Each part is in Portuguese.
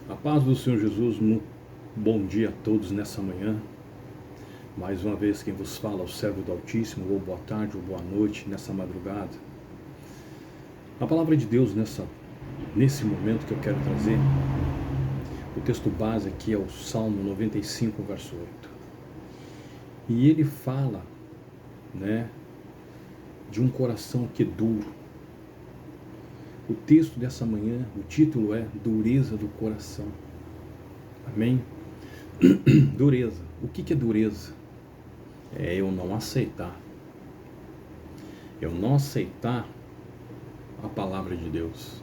A paz do Senhor Jesus, bom dia a todos nessa manhã. Mais uma vez quem vos fala é o servo do Altíssimo, ou boa tarde ou boa noite nessa madrugada. A palavra de Deus nesse momento que eu quero trazer, o texto base aqui é o Salmo 95, verso 8. E ele fala, de um coração que é duro. O texto dessa manhã, o título é Dureza do Coração. Amém? Dureza. O que é dureza? É eu não aceitar. Eu não aceitar a palavra de Deus.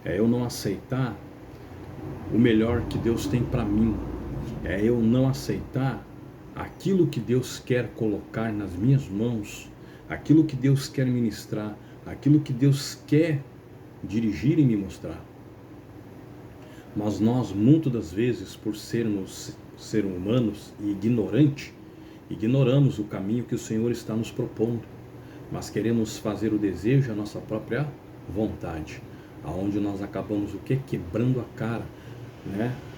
É eu não aceitar o melhor que Deus tem para mim. É eu não aceitar aquilo que Deus quer colocar nas minhas mãos, aquilo que Deus quer ministrar, aquilo que Deus quer dirigir e me mostrar. Mas nós, muitas das vezes, por sermos humanos e ignoramos o caminho que o Senhor está nos propondo, mas queremos fazer o desejo, a nossa própria vontade, aonde nós acabamos o quê? Quebrando a cara,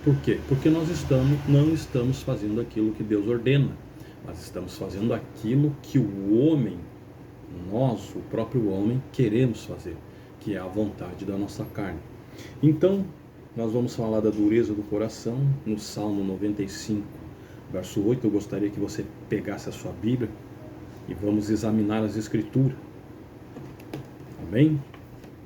Por quê? Porque nós não estamos fazendo aquilo que Deus ordena, mas estamos fazendo aquilo que o homem, nós, o próprio homem, queremos fazer, que é a vontade da nossa carne. Então, nós vamos falar da dureza do coração no Salmo 95, verso 8. Eu gostaria que você pegasse a sua Bíblia e vamos examinar as Escrituras. Amém?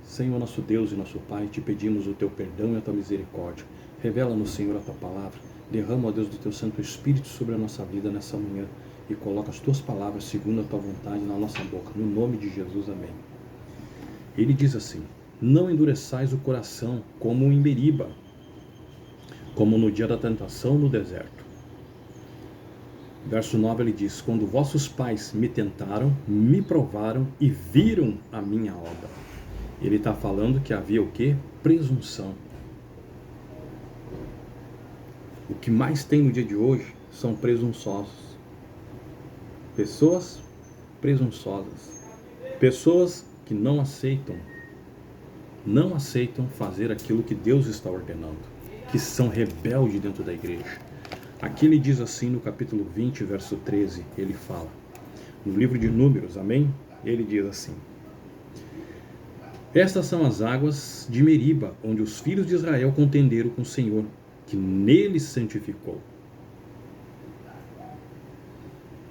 Senhor, nosso Deus e nosso Pai, te pedimos o teu perdão e a tua misericórdia. Revela-nos, Senhor, a tua palavra. Derrama, ó Deus, do teu Santo Espírito sobre a nossa vida nessa manhã e coloca as tuas palavras segundo a tua vontade na nossa boca. No nome de Jesus, amém. Ele diz assim: não endureçais o coração como em Meriba, como no dia da tentação no deserto. Verso 9 ele diz: quando vossos pais me tentaram, me provaram e viram a minha obra. Ele está falando que havia o quê? Presunção. O que mais tem no dia de hoje são presunçosos. Pessoas presunçosas. Pessoas que não aceitam fazer aquilo que Deus está ordenando, que são rebeldes dentro da igreja. Aqui ele diz assim no capítulo 20, verso 13, ele fala, no livro de Números, amém? Ele diz assim: estas são as águas de Meriba, onde os filhos de Israel contenderam com o Senhor, que nele santificou.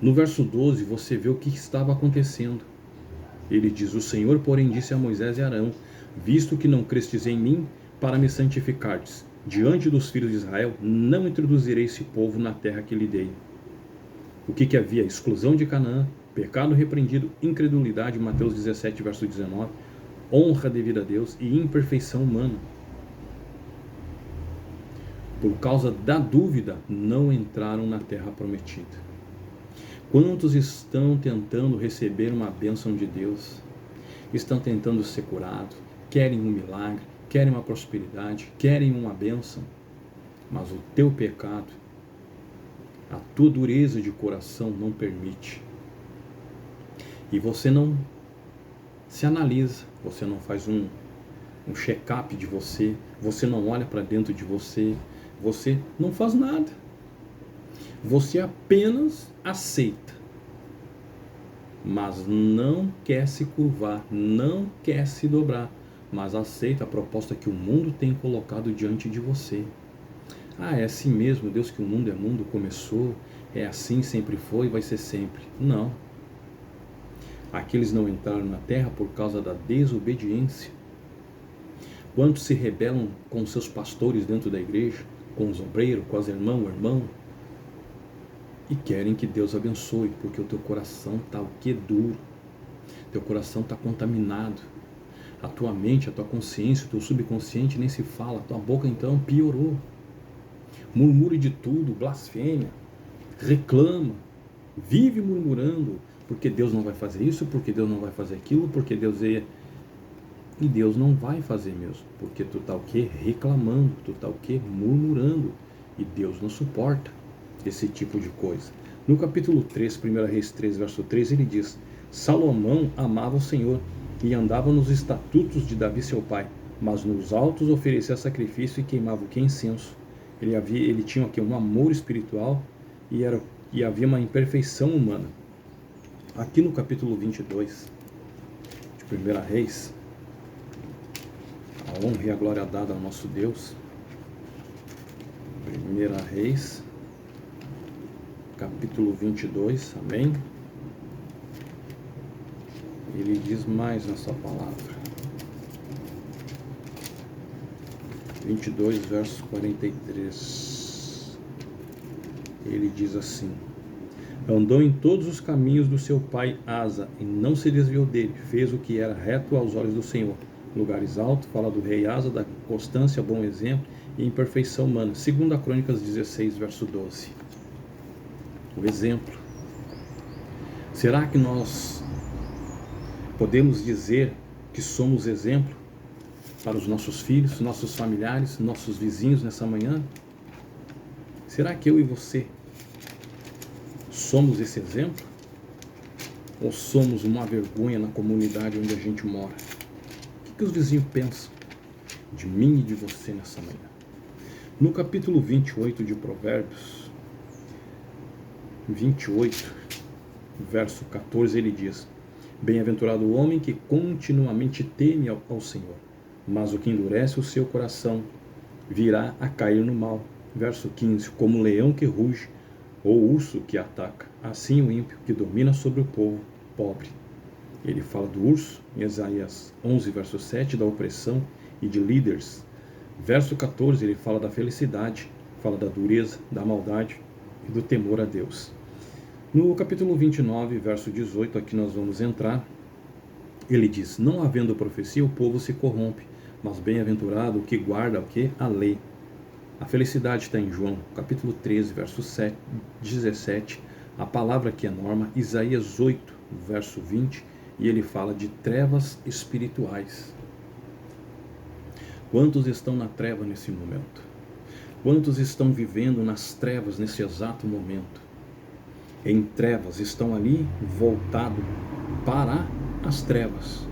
No verso 12 você vê o que estava acontecendo. Ele diz: o Senhor, porém, disse a Moisés e Arão: visto que não crestes em mim para me santificardes, diante dos filhos de Israel, não introduzirei esse povo na terra que lhe dei. O que havia? Exclusão de Canaã, pecado repreendido, incredulidade, Mateus 17, verso 19, honra devida a Deus e imperfeição humana. Por causa da dúvida, não entraram na terra prometida. Quantos estão tentando receber uma bênção de Deus? Estão tentando ser curados, querem um milagre, querem uma prosperidade, querem uma bênção, mas o teu pecado, a tua dureza de coração não permite. E você não se analisa, você não faz um check-up de você, você não olha para dentro de você, você não faz nada. Você apenas aceita, mas não quer se curvar, não quer se dobrar, mas aceita a proposta que o mundo tem colocado diante de você. Ah, é assim mesmo, Deus, que o mundo é mundo, começou, é assim, sempre foi, vai ser sempre. Não. Aqueles não entraram na terra por causa da desobediência. Quantos se rebelam com seus pastores dentro da igreja, com os obreiros, com as irmãs, e querem que Deus abençoe, porque o teu coração está o que? Duro. Teu coração está contaminado. A tua mente, a tua consciência, o teu subconsciente nem se fala. A tua boca então piorou. Murmure de tudo, blasfêmia, reclama, vive murmurando, porque Deus não vai fazer isso, porque Deus não vai fazer aquilo, porque Deus é... E Deus não vai fazer mesmo, porque tu está o quê? Reclamando, tu está o quê? Murmurando. E Deus não suporta esse tipo de coisa. No capítulo 3, 1 Reis 3, verso 3, ele diz: Salomão amava o Senhor e andava nos estatutos de Davi seu pai, mas nos altos oferecia sacrifício e queimava o que? Incenso. Ele tinha aqui um amor espiritual e havia uma imperfeição humana. Aqui no capítulo 22 de 1 Reis, a honra e a glória dada ao nosso Deus. 1 Reis, capítulo 22, amém? Ele diz mais nessa palavra. 22, verso 43. Ele diz assim: andou em todos os caminhos do seu pai Asa, e não se desviou dele, fez o que era reto aos olhos do Senhor. Lugares altos, fala do rei Asa, da constância, bom exemplo e imperfeição humana. 2 Crônicas 16, verso 12. O exemplo. Será que nós podemos dizer que somos exemplo para os nossos filhos, nossos familiares, nossos vizinhos nessa manhã? Será que eu e você somos esse exemplo? Ou somos uma vergonha na comunidade onde a gente mora? O que os vizinhos pensam de mim e de você nessa manhã? No capítulo 28 de Provérbios, 28, verso 14, ele diz: bem-aventurado o homem que continuamente teme ao Senhor, mas o que endurece o seu coração virá a cair no mal. Verso 15: como um leão que ruge, ou urso que ataca, assim o ímpio que domina sobre o povo pobre. Ele fala do urso, em Isaías 11, verso 7, da opressão e de líderes. Verso 14, ele fala da felicidade, fala da dureza, da maldade e do temor a Deus. No capítulo 29, verso 18, aqui nós vamos entrar, ele diz: não havendo profecia, o povo se corrompe, mas bem-aventurado o que guarda o que? A lei. A felicidade está em João, capítulo 13, verso 17, a palavra que é norma, Isaías 8, verso 20, e ele fala de trevas espirituais. Quantos estão na treva nesse momento? Quantos estão vivendo nas trevas nesse exato momento? Em trevas, estão ali voltados para as trevas,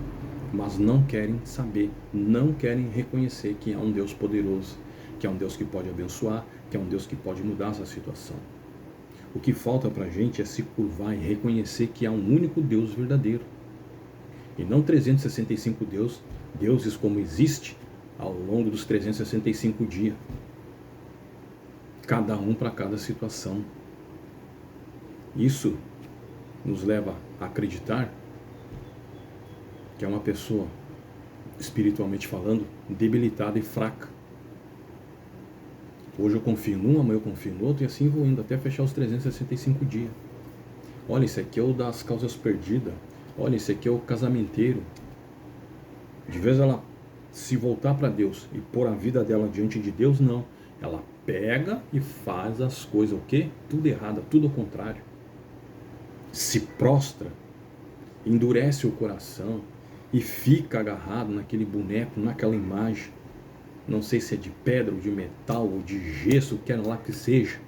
mas não querem saber, não querem reconhecer que há um Deus poderoso, que há um Deus que pode abençoar, que há um Deus que pode mudar essa situação. O que falta para a gente é se curvar e reconhecer que há um único Deus verdadeiro, e não 365 deuses como existe ao longo dos 365 dias, cada um para cada situação. Isso nos leva a acreditar que é uma pessoa, espiritualmente falando, debilitada e fraca. Hoje eu confio num, amanhã eu confio no outro, e assim vou indo até fechar os 365 dias. Olha, esse aqui é o das causas perdidas. Olha, esse aqui é o casamenteiro. De vez ela se voltar para Deus e pôr a vida dela diante de Deus, não. Ela pega e faz as coisas, o quê? Tudo errado, tudo ao contrário. Se prostra, endurece o coração e fica agarrado naquele boneco, naquela imagem. Não sei se é de pedra, ou de metal, ou de gesso, quer lá que seja,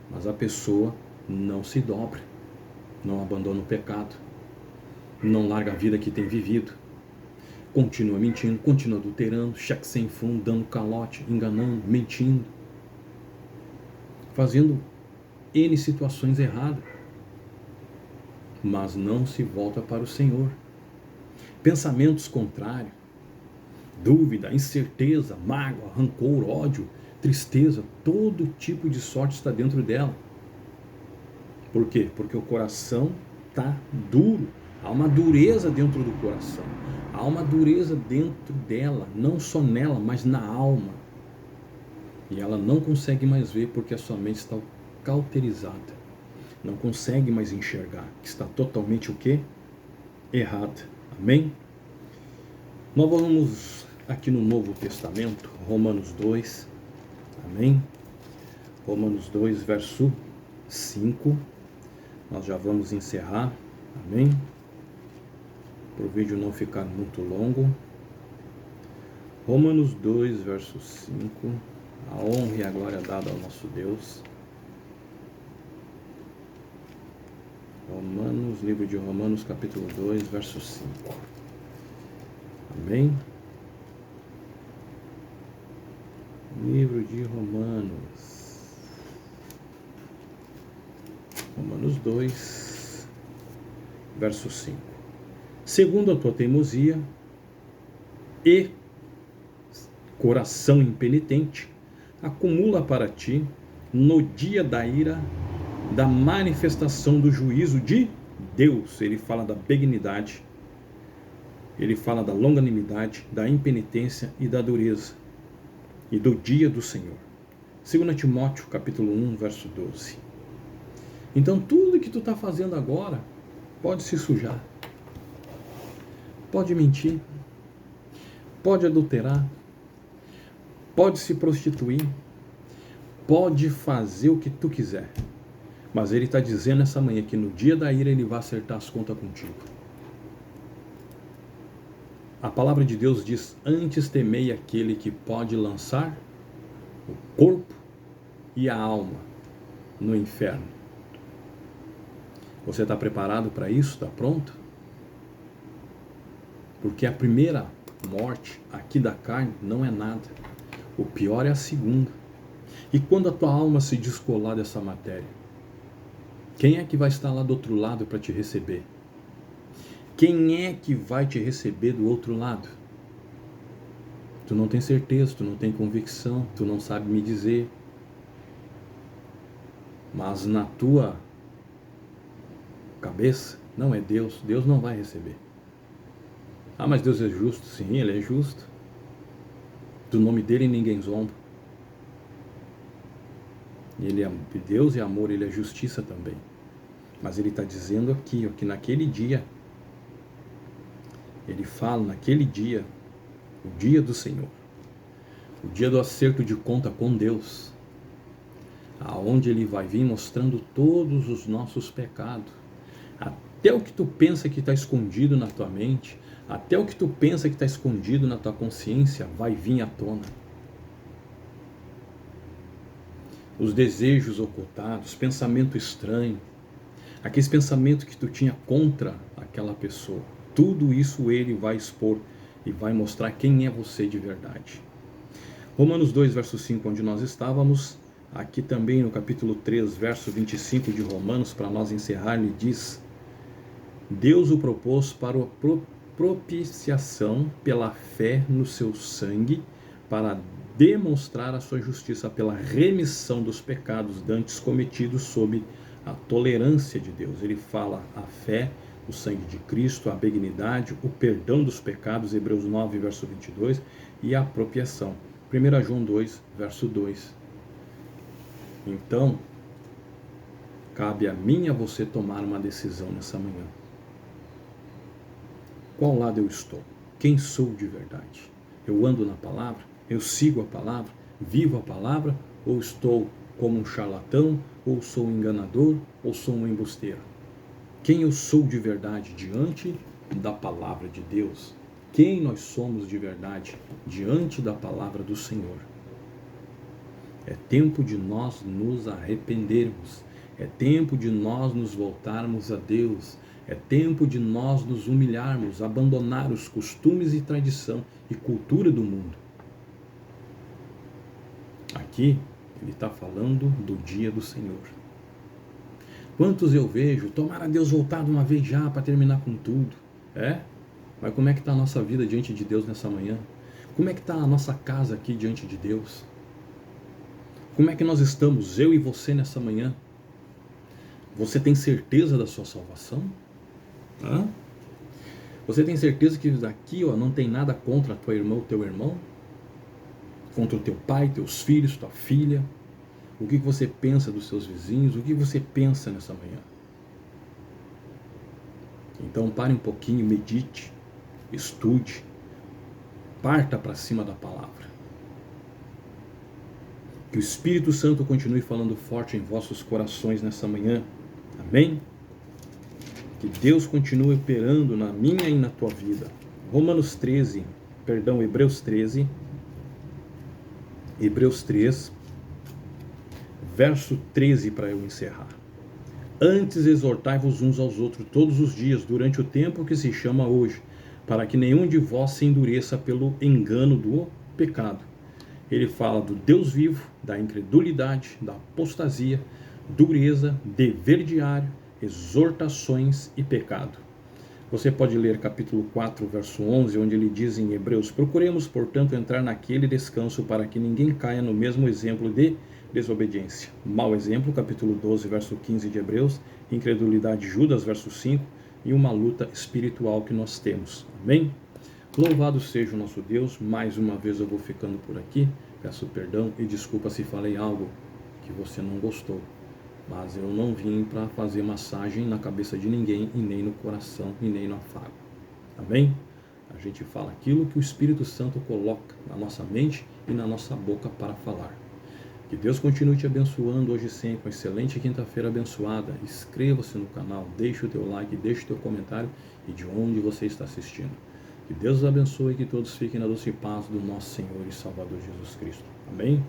mas a pessoa não se dobra, não abandona o pecado, não larga a vida que tem vivido, continua mentindo, continua adulterando, cheque sem fundo, dando calote, enganando, mentindo, fazendo N situações erradas, mas não se volta para o Senhor. Pensamentos contrários, dúvida, incerteza, mágoa, rancor, ódio, tristeza, todo tipo de sorte está dentro dela. Por quê? Porque o coração está duro. Há uma dureza dentro do coração. Há uma dureza dentro dela, não só nela, mas na alma. E ela não consegue mais ver porque a sua mente está cauterizada. Não consegue mais enxergar, que está totalmente o quê? Errada. Amém? Nós vamos aqui no Novo Testamento, Romanos 2, amém? Romanos 2, verso 5, nós já vamos encerrar, amém? Para o vídeo não ficar muito longo. Romanos 2, verso 5, a honra e a glória dada ao nosso Deus. Romanos, livro de Romanos, capítulo 2, verso 5. Amém? Livro de Romanos. Romanos 2, verso 5. Segundo a tua teimosia e coração impenitente, acumula para ti, no dia da ira, da manifestação do juízo de Deus. Ele fala da benignidade, ele fala da longanimidade, da impenitência e da dureza, e do dia do Senhor. 2 Timóteo, capítulo 1, verso 12. Então, tudo que tu está fazendo agora pode se sujar, pode mentir, pode adulterar, pode se prostituir, pode fazer o que tu quiser. Mas ele está dizendo essa manhã que no dia da ira ele vai acertar as contas contigo. A palavra de Deus diz: antes temei aquele que pode lançar o corpo e a alma no inferno. Você está preparado para isso? Está pronto? Porque a primeira morte aqui da carne não é nada. O pior é a segunda. E quando a tua alma se descolar dessa matéria, quem é que vai estar lá do outro lado para te receber? Quem é que vai te receber do outro lado? Tu não tem certeza, tu não tem convicção, tu não sabe me dizer. Mas na tua cabeça, não é Deus. Deus não vai receber. Ah, mas Deus é justo. Sim, Ele é justo. Do nome dele ninguém zomba. Ele é Deus, é amor, Ele é justiça também. Mas Ele está dizendo aqui, ó, que naquele dia, Ele fala naquele dia, o dia do Senhor, o dia do acerto de conta com Deus, aonde Ele vai vir mostrando todos os nossos pecados, até o que tu pensa que está escondido na tua mente, até o que tu pensa que está escondido na tua consciência, vai vir à tona. Os desejos ocultados, pensamento estranho, aqueles pensamentos que tu tinha contra aquela pessoa, tudo isso Ele vai expor e vai mostrar quem é você de verdade. Romanos 2, verso 5, onde nós estávamos, aqui também no capítulo 3, verso 25 de Romanos, para nós encerrar, ele diz: Deus o propôs para a propiciação pela fé no seu sangue, para demonstrar a sua justiça pela remissão dos pecados dantes cometidos sob a tolerância de Deus. Ele fala a fé, o sangue de Cristo, a benignidade, o perdão dos pecados, Hebreus 9, verso 22, e a apropriação, 1 João 2, verso 2. Então, cabe a mim e a você tomar uma decisão nessa manhã. Qual lado eu estou? Quem sou de verdade? Eu ando na palavra? Eu sigo a palavra? Vivo a palavra? Ou estou como um charlatão? Ou sou um enganador? Ou sou um embusteiro? Quem eu sou de verdade diante da palavra de Deus? Quem nós somos de verdade diante da palavra do Senhor? É tempo de nós nos arrependermos. É tempo de nós nos voltarmos a Deus. É tempo de nós nos humilharmos, abandonar os costumes e tradição e cultura do mundo. Aqui ele está falando do dia do Senhor. Quantos eu vejo, tomara Deus voltar de uma vez já para terminar com tudo. Mas como é que está a nossa vida diante de Deus nessa manhã? Como é que está a nossa casa aqui diante de Deus? Como é que nós estamos, eu e você, nessa manhã? Você tem certeza da sua salvação? Você tem certeza que daqui não tem nada contra a tua irmã ou teu irmão? Contra o teu pai, teus filhos, tua filha? O que você pensa dos seus vizinhos? O que você pensa nessa manhã? Então pare um pouquinho, medite, estude, parta para cima da palavra. Que o Espírito Santo continue falando forte em vossos corações nessa manhã. Amém? Que Deus continue operando na minha e na tua vida. Hebreus 3, verso 13, para eu encerrar. Antes exortai-vos uns aos outros todos os dias, durante o tempo que se chama hoje, para que nenhum de vós se endureça pelo engano do pecado. ele fala do Deus vivo, da incredulidade, da apostasia, dureza, dever diário, exortações e pecado. Você pode ler capítulo 4, verso 11, onde ele diz em Hebreus: procuremos, portanto, entrar naquele descanso para que ninguém caia no mesmo exemplo de desobediência. Mau exemplo, capítulo 12, verso 15 de Hebreus, incredulidade, Judas, verso 5, e uma luta espiritual que nós temos. Amém? Louvado seja o nosso Deus. Mais uma vez eu vou ficando por aqui. Peço perdão e desculpa se falei algo que você não gostou. Mas eu não vim para fazer massagem na cabeça de ninguém, e nem no coração, e nem no afago. Amém? A gente fala aquilo que o Espírito Santo coloca na nossa mente e na nossa boca para falar. Que Deus continue te abençoando hoje e sempre. Uma excelente quinta-feira abençoada. Inscreva-se no canal, deixe o teu like, deixe o teu comentário e de onde você está assistindo. Que Deus os abençoe e que todos fiquem na doce paz do nosso Senhor e Salvador Jesus Cristo. Amém?